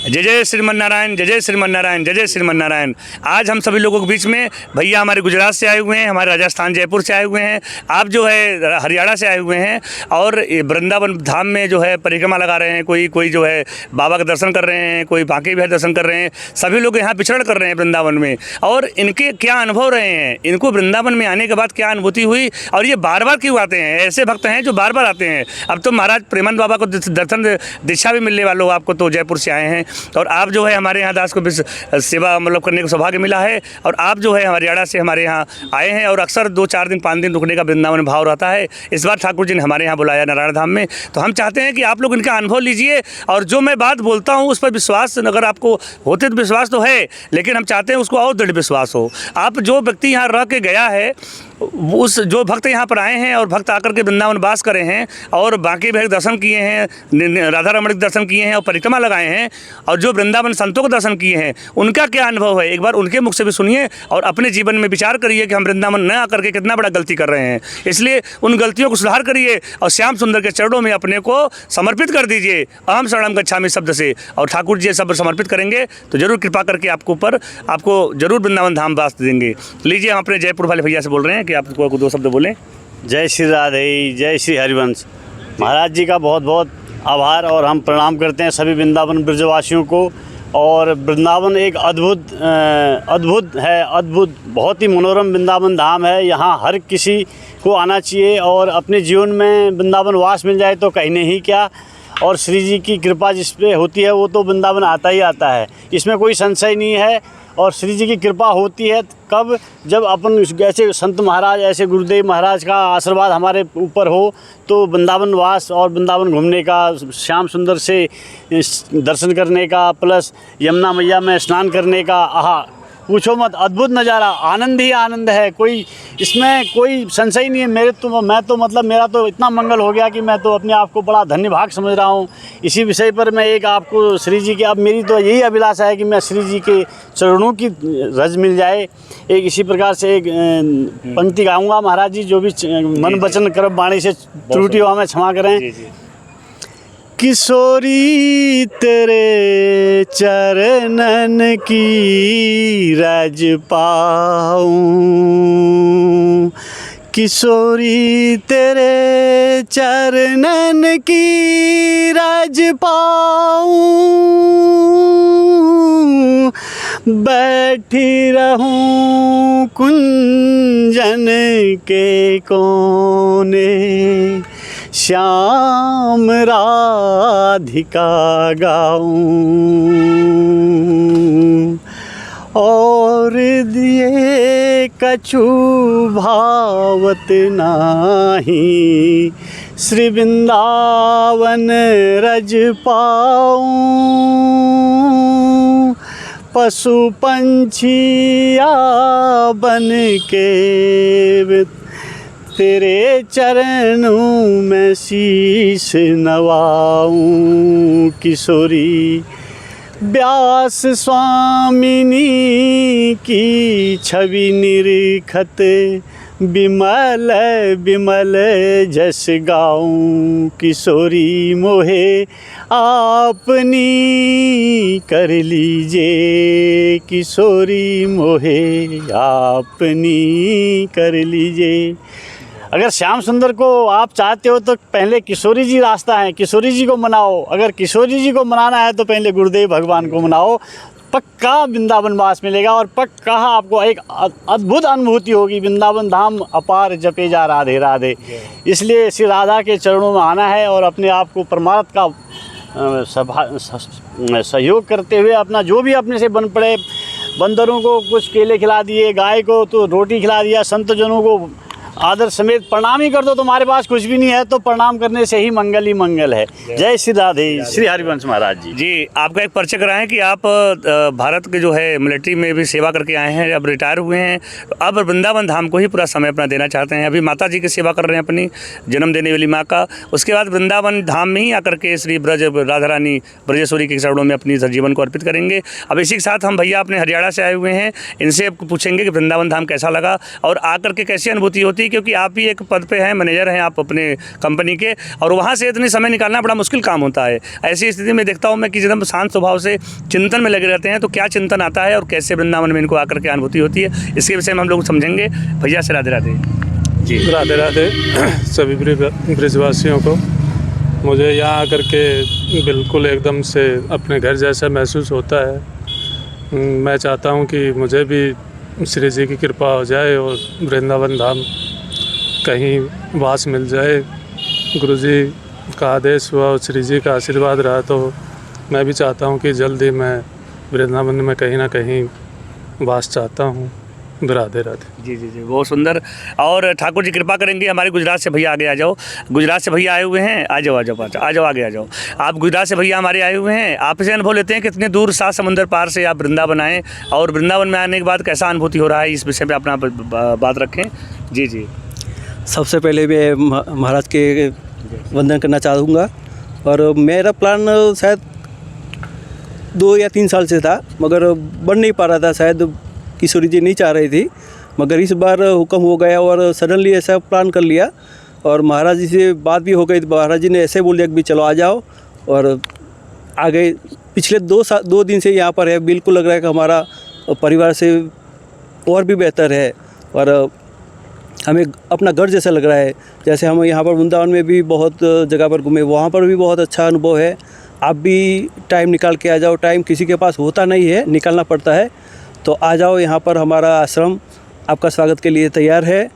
जय जय श्रीमन नारायण, जय जय श्रीमन नारायण, जय जय श्रीमन नारायण। आज हम सभी लोगों के बीच में भैया हमारे गुजरात से आए हुए हैं, हमारे राजस्थान जयपुर से आए हुए हैं, आप जो है हरियाणा से आए हुए हैं और वृंदावन धाम में जो है परिक्रमा लगा रहे हैं। कोई जो है बाबा का दर्शन कर रहे हैं, कोई बांके बिहारी दर्शन कर रहे हैं। सभी लोग यहाँ विचरण कर रहे हैं वृंदावन में। और इनके क्या अनुभव रहे हैं, इनको वृंदावन में आने के बाद क्या अनुभूति हुई और ये बार बार क्यों आते हैं। ऐसे भक्त हैं जो बार बार आते हैं। अब तो महाराज प्रेमानंद बाबा को दर्शन दीक्षा भी मिलने वालों, आपको तो जयपुर से आए हैं और आप जो है हमारे यहाँ दास को सेवा मतलब करने का सौभाग्य मिला है। और आप जो है हरियाणा से हमारे यहाँ आए हैं और अक्सर 2-4 दिन 5 दिन रुकने का वृंदावन भाव रहता है। इस बार ठाकुर जी ने हमारे यहाँ बुलाया नारायण धाम में, तो हम चाहते हैं कि आप लोग इनका अनुभव लीजिए। और जो मैं बात बोलता हूँ उस पर विश्वास अगर आपको होते तो विश्वास तो है, लेकिन हम चाहते हैं उसको और दृढ़ विश्वास हो। आप जो व्यक्ति यहाँ रह के गया है, उस जो भक्त यहाँ पर आए हैं और भक्त आकर के वृंदावन वास करे हैं और बांके बिहारी दर्शन किए हैं, राधा रमण के दर्शन किए हैं और परिक्रमा लगाए हैं और जो वृंदावन संतों को दर्शन किए हैं, उनका क्या अनुभव है एक बार उनके मुख से भी सुनिए और अपने जीवन में विचार करिए कि हम वृंदावन न आकर के कितना बड़ा गलती कर रहे हैं। इसलिए उन गलतियों को सुधार करिए और श्याम सुंदर के चरणों में अपने को समर्पित कर दीजिए अहम शरणम गच्छामि शब्द से। और ठाकुर जी सब समर्पित करेंगे तो जरूर कृपा करके आपको जरूर वृंदावन धाम वास देंगे। लीजिए, हम अपने जयपुर वाले भैया से बोल रहे हैं कि आप 2 शब्द बोलें। जय श्री राधे, जय श्री हरिवंश। महाराज जी का बहुत बहुत आभार और हम प्रणाम करते हैं सभी वृंदावन ब्रजवासियों को। और वृंदावन एक अद्भुत बहुत ही मनोरम वृंदावन धाम है। यहाँ हर किसी को आना चाहिए और अपने जीवन में वृंदावन वास मिल जाए तो कहने ही क्या। और श्री जी की कृपा जिस पे होती है वो तो वृंदावन आता ही आता है, इसमें कोई संशय नहीं है। और श्री जी की कृपा होती है कब, जब अपन ऐसे संत महाराज, ऐसे गुरुदेव महाराज का आशीर्वाद हमारे ऊपर हो तो वृंदावन वास और वृंदावन घूमने का, श्याम सुंदर से दर्शन करने का, प्लस यमुना मैया में स्नान करने का, आहा पूछो मत, अद्भुत नज़ारा, आनंद ही आनंद है। इसमें कोई संशय नहीं है। मेरा तो इतना मंगल हो गया कि मैं तो अपने आप को बड़ा धन्य भाग समझ रहा हूँ। इसी विषय पर मैं एक आपको श्री जी के, अब मेरी तो यही अभिलाषा है कि मैं श्री जी के चरणों की रज मिल जाए। एक इसी प्रकार से एक पंक्ति गाऊँगा। महाराज जी जो भी मन वचन कर्म वाणी से त्रुटि हो हमें क्षमा करें। किशोरी तेरे चरणन की रज पाऊं, किशोरी तेरे चरणन की रज पाऊं, बैठी रहूं कुंजन के कोने, श्याम राधिका गाऊं, और दिए कछु भावत नाही, श्री वृंदावन रज पाऊं, पशु पंछिया बन के तेरे चरणों में शीश नवाऊं, किशोरी व्यास स्वामिनी की छवि निरखत, बिमल बिमल जस गाऊं, किशोरी मोहे आपनी कर लीजिए, किशोरी मोहे आपनी कर लीजिए। अगर श्याम सुंदर को आप चाहते हो तो पहले किशोरी जी रास्ता है, किशोरी जी को मनाओ। अगर किशोरी जी को मनाना है तो पहले गुरुदेव भगवान को मनाओ, पक्का वृंदावन वास मिलेगा और पक्का आपको एक अद्भुत अनुभूति होगी। वृंदावन धाम अपार जपे जा राधे राधे। इसलिए श्री राधा के चरणों में आना है और अपने आप को परमार्थ का सहयोग करते हुए अपना जो भी अपने से बन पड़े, बंदरों को कुछ केले खिला दिए, गाय को तो रोटी खिला दिया, संतजनों को आदर समेत प्रणाम ही कर दो। तुम्हारे पास कुछ भी नहीं है तो प्रणाम करने से ही मंगल है। जय श्री राधे, श्री हरिवंश महाराज जी। जी, आपका एक परिचय कराएं कि आप भारत के जो है मिलिट्री में भी सेवा करके आए हैं, अब रिटायर हुए हैं, अब वृंदावन धाम को ही पूरा समय अपना देना चाहते हैं। अभी माता जी की सेवा कर रहे हैं अपनी जन्म देने वाली माँ का। उसके बाद वृंदावन धाम में ही आकर के श्री राधा रानी ब्रजेश्वरी के चरणों में अपनी जीवन को अर्पित करेंगे। अब इसी के साथ हम भैया अपने हरियाणा से आए हुए हैं, इनसे पूछेंगे कि वृंदावन धाम कैसा लगा और आकर के कैसी अनुभूति होती ही, क्योंकि आप ही एक पद पे हैं, मैनेजर हैं आप अपने कंपनी के, और वहाँ से इतने समय निकालना बड़ा मुश्किल काम होता है। ऐसी स्थिति में देखता हूँ मैं कि एकदम शांत स्वभाव से चिंतन में लगे रहते हैं, तो क्या चिंतन आता है और कैसे वृंदावन में इनको आकर के अनुभूति होती है, इसके विषय में हम लोग समझेंगे। भैया से राधे राधे। जी राधे राधे सभी ब्रिजवासियों को। मुझे यहाँ आकर के बिल्कुल एकदम से अपने घर जैसा महसूस होता है। मैं चाहता हूँ कि मुझे भी श्री जी की कृपा हो जाए और वृंदावन धाम कहीं वास मिल जाए। गुरुजी का आदेश हुआ और श्री जी का आशीर्वाद रहा, तो मैं भी चाहता हूँ कि जल्दी मैं वृंदावन में कहीं ना कहीं वास चाहता हूँ। राधे राधे। जी जी जी, बहुत सुंदर। और ठाकुर जी कृपा करेंगे। हमारे गुजरात से भैया आगे आ जाओ। गुजरात से भैया आए हुए हैं, आ जाओ आ जाओ आ जाओ आगे आ जाओ। आप गुजरात से भैया हमारे आए हुए हैं, आपसे अनुभव लेते हैं कितने दूर 7 समुंदर पार से आप वृंदावन आए, और वृंदावन में आने के बाद कैसा अनुभूति हो रहा है, इस विषय पे अपना बात रखें। जी जी। सबसे पहले मैं महाराज के वंदन करना चाहूँगा। और मेरा प्लान शायद 2 या 3 साल से था, मगर बन नहीं पा रहा था, शायद किशोरी जी नहीं चाह रही थी, मगर इस बार हुक्म हो गया और सडनली ऐसा प्लान कर लिया। और महाराज जी से बात भी हो गई, महाराज जी ने ऐसे बोल दिया कि भी चलो आ जाओ, और आ गए। पिछले 2 दिन से यहाँ पर है, बिल्कुल लग रहा है कि हमारा परिवार से और भी बेहतर है, और हमें अपना घर जैसा लग रहा है। जैसे हम यहाँ पर वृंदावन में भी बहुत जगह पर घूमे, वहाँ पर भी बहुत अच्छा अनुभव है। आप भी टाइम निकाल के आ जाओ, टाइम किसी के पास होता नहीं है, निकालना पड़ता है, तो आ जाओ। यहाँ पर हमारा आश्रम आपका स्वागत के लिए तैयार है।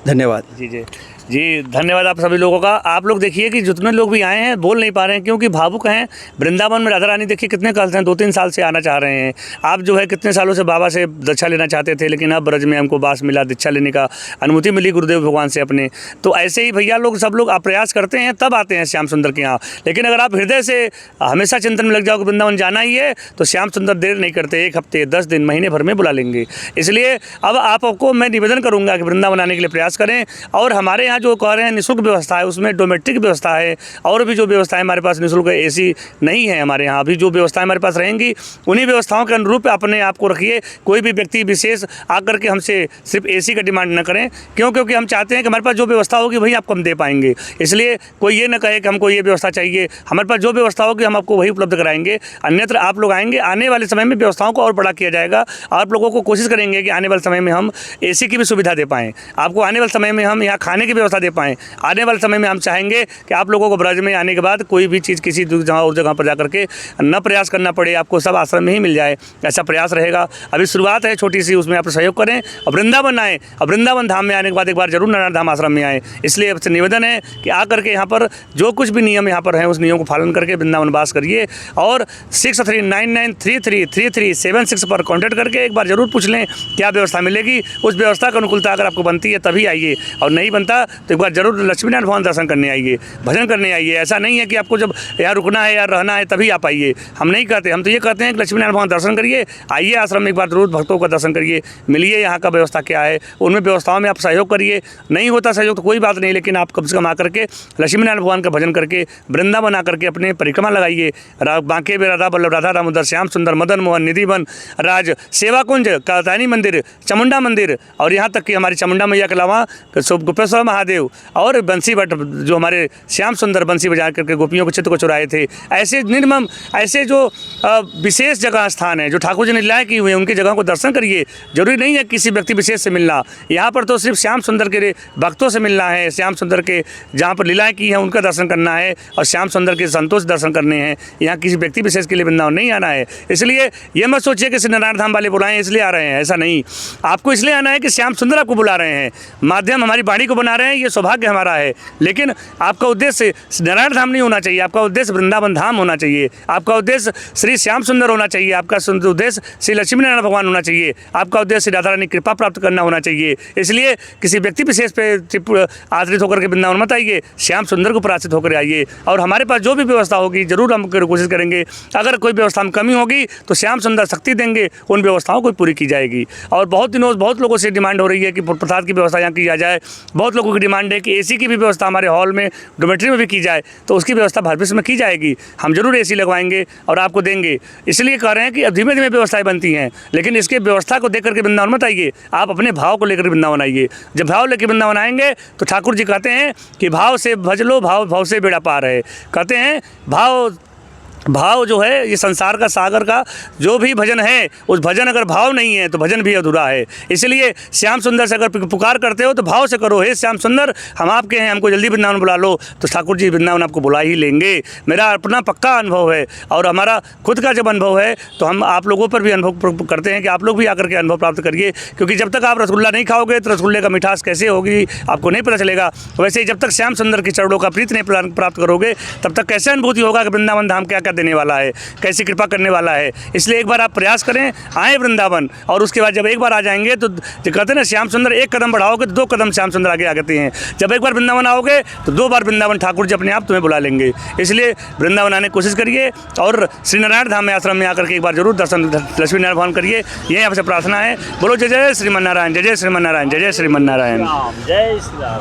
धन्यवाद। जी जी जी, धन्यवाद आप सभी लोगों का। आप लोग देखिए कि जितने लोग भी आए हैं बोल नहीं पा रहे हैं, क्योंकि भावुक हैं। वृंदावन में राधा रानी देखिए कितने काल से 2-3 साल से आना चाह रहे हैं। आप जो है कितने सालों से बाबा से दीक्षा लेना चाहते थे, लेकिन अब ब्रज में हमको वास मिला, दीक्षा लेने का अनुमति मिली गुरुदेव भगवान से अपने। तो ऐसे ही भैया लोग सब लोग आप प्रयास करते हैं तब आते हैं श्याम सुंदर के यहाँ। लेकिन अगर आप हृदय से हमेशा चिंतन में लग जाओ कि वृंदावन जाना ही है, तो श्याम सुंदर देर नहीं करते, 1 हफ्ते 10 दिन महीने भर में बुला लेंगे। इसलिए अब आपको मैं निवेदन करूँगा कि वृंदावन आने के लिए प्रयास करें। और हमारे यहाँ जो कह रहे हैं निःशुल्क व्यवस्था है, उसमें डोमेस्टिक व्यवस्था है, और भी जो व्यवस्था है हमारे पास निःशुल्क एसी नहीं है हमारे यहाँ। अभी जो व्यवस्थाएं हमारे पास रहेंगी उन्हीं व्यवस्थाओं के अनुरूप अपने आप को रखिए। कोई भी व्यक्ति विशेष आकर के हमसे सिर्फ एसी का डिमांड न करें, क्योंकि हम चाहते हैं कि हमारे पास जो व्यवस्था होगी वही आपको हम दे पाएंगे। इसलिए कोई ये न कहे कि हमको ये व्यवस्था चाहिए, हमारे पास जो व्यवस्था होगी हम आपको वही उपलब्ध कराएंगे। अन्यत्र आप लोग आएंगे, आने वाले समय में व्यवस्थाओं को और बड़ा किया जाएगा। आप लोगों को कोशिश करेंगे कि आने वाले समय में हम एसी की भी सुविधा दे पाएँ, आपको आने वाले समय में हम यहाँ खाने की व्यवस्था दे पाएँ। आने वाले समय में हम चाहेंगे कि आप लोगों को ब्रज में आने के बाद कोई भी चीज़ किसी और जगह पर जाकर के न प्रयास करना पड़े, आपको सब आश्रम में ही मिल जाए, ऐसा प्रयास रहेगा। अभी शुरुआत है छोटी सी, उसमें आप सहयोग करें और वृंदावन आएँ। और वृंदावन धाम में आने के बाद एक बार जरूर नारायण धाम आश्रम में आएँ। इसलिए आपसे निवेदन है कि आकर के यहाँ पर जो कुछ भी नियम यहाँ पर हैं उस नियम को पालन करके वृंदावन वास करिए। और 6399333376 पर कॉन्टैक्ट करके एक बार जरूर पूछ लें क्या व्यवस्था मिलेगी। उस व्यवस्था की अनुकूलता अगर आपको बनती है तभी आइए, और नहीं बनता तो एक बार जरूर लक्ष्मीनारायण भगवान दर्शन करने आइए, भजन करने आइए। ऐसा नहीं है कि आपको जब यहाँ रुकना है या रहना है तभी आप आइए, हम नहीं कहते। हम तो ये कहते हैं कि लक्ष्मीनारायण भगवान दर्शन करिए, आइए आश्रम में एक बार जरूर भक्तों का दर्शन करिए, मिलिए यहाँ का व्यवस्था क्या है, उनमें व्यवस्थाओं में आप सहयोग करिए। नहीं होता सहयोग तो कोई बात नहीं, लेकिन आप कम से कम आकर के लक्ष्मीनारायण भगवान का भजन करके वृंदावन आकर के अपने परिक्रमा लगाइए। बांके में राधा बल्लभ, राधा दामोदर, श्याम सुंदर, मदन मोहन, निधिवन, राज, सेवा कुंज, कात्यायनी मंदिर, चामुंडा मंदिर, और यहाँ तक कि हमारी चामुंडा मैया के अलावा गोपेश्वर महादेव और बंसी भट्ट जो हमारे श्याम सुंदर बंसी बजा करके गोपियों के चित्त को चुराए थे। ऐसे निर्मम ऐसे जो विशेष जगह स्थान है जो ठाकुर जी ने लीलाएं की हुई हैं, उनकी जगह को दर्शन करिए। जरूरी नहीं है किसी व्यक्ति विशेष से मिलना, यहाँ पर तो सिर्फ श्याम सुंदर के भक्तों से मिलना है, श्याम सुंदर के जहाँ पर लीलाएं की हैं उनका दर्शन करना है, और श्याम सुंदर के संतोष दर्शन करने हैं। यहाँ किसी व्यक्ति विशेष के लिए वृंदावन नहीं आना है। इसलिए ये मत सोचिए कि नारायण धाम वाले बुलाएं इसलिए आ रहे हैं, ऐसा नहीं। आपको इसलिए आना है कि श्याम सुंदर आपको बुला रहे हैं, माध्यम हमारी वाणी को बना रहे हैं, ये सौभाग्य हमारा है। लेकिन आपका उद्देश्य नारायण धाम नहीं होना चाहिए, आपका उद्देश्य वृंदावन धाम होना चाहिए, आपका उद्देश्य श्री श्याम सुंदर होना चाहिए, आपका उद्देश्य श्री लक्ष्मीनारायण भगवान होना चाहिए, आपका उद्देश्य श्री राधा रानी कृपा प्राप्त करना होना चाहिए। इसलिए किसी व्यक्ति विशेष पे आश्रित होकर के वृंदावन मत आइए, श्याम सुंदर को आश्रित होकर आइए। और हमारे पास जो भी व्यवस्था होगी जरूर हम कोशिश करेंगे, अगर कोई व्यवस्था में कमी होगी तो श्याम सुंदर शक्ति देंगे, उन व्यवस्थाओं को पूरी की जाएगी। और बहुत दिनों बहुत लोगों से डिमांड हो रही है कि प्रसाद की व्यवस्था यहाँ की जाए, बहुत लोगों की डिमांड है कि एसी की भी व्यवस्था हमारे हॉल में डोमेट्री में भी की जाए, तो उसकी व्यवस्था भविष्य में की जाएगी। हम जरूर एसी लगवाएंगे और आपको देंगे। इसलिए कह रहे हैं कि अब धीमे धीमे व्यवस्थाएं बनती हैं, लेकिन इसके व्यवस्था को देख करके वृंदावन मत आइए, आप अपने भाव को लेकर वृंदावन आइए। जब भाव लेकर वृंदावन आएंगे तो ठाकुर जी कहते हैं कि भाव से भज लो, भाव से बेड़ा पार है। कहते हैं भाव जो है ये संसार का सागर का जो भी भजन है, उस भजन अगर भाव नहीं है तो भजन भी अधूरा है। इसलिए श्याम सुंदर से अगर पुकार करते हो तो भाव से करो, हे श्याम सुंदर हम आपके हैं, हमको जल्दी वृंदावन बुला लो, तो ठाकुर जी वृंदावन आपको बुला ही लेंगे। मेरा अपना पक्का अनुभव है और हमारा खुद का जब अनुभव है तो हम आप लोगों पर भी अनुभव करते हैं कि आप लोग भी आकर के अनुभव प्राप्त करिए, क्योंकि जब तक आप रसगुल्ला नहीं खाओगे तो रसगुल्ले का मिठास कैसे होगी आपको नहीं पता चलेगा। वैसे ही जब तक श्याम सुंदर के चरणों का प्रीत नहीं प्राप्त करोगे तब तक कैसे अनुभूति होगा कि वृंदावन धाम क्या क्या देने वाला है, कैसी कृपा करने वाला है। इसलिए एक बार आप प्रयास करें, आए वृंदावन, और उसके बाद जब एक बार आ जाएंगे तो कहते हैं ना श्याम सुंदर एक कदम बढ़ाओगे तो 2 कदम श्याम सुंदर आगे आते हैं। जब एक बार वृंदावन आओगे तो 2 बार वृंदावन ठाकुर जी अपने आप तुम्हें बुला लेंगे। इसलिए वृंदावन आने की कोशिश करिए और श्री नारायण धाम में आश्रम में आकर के एक बार जरूर दर्शन लक्ष्मी नारायण भवन करिए, यही आपसे प्रार्थना है। बोलो जय जय श्रीमन नारायण, जय जय श्रीमन नारायण, जय जय श्रीमन नारायण। जय श्री राम।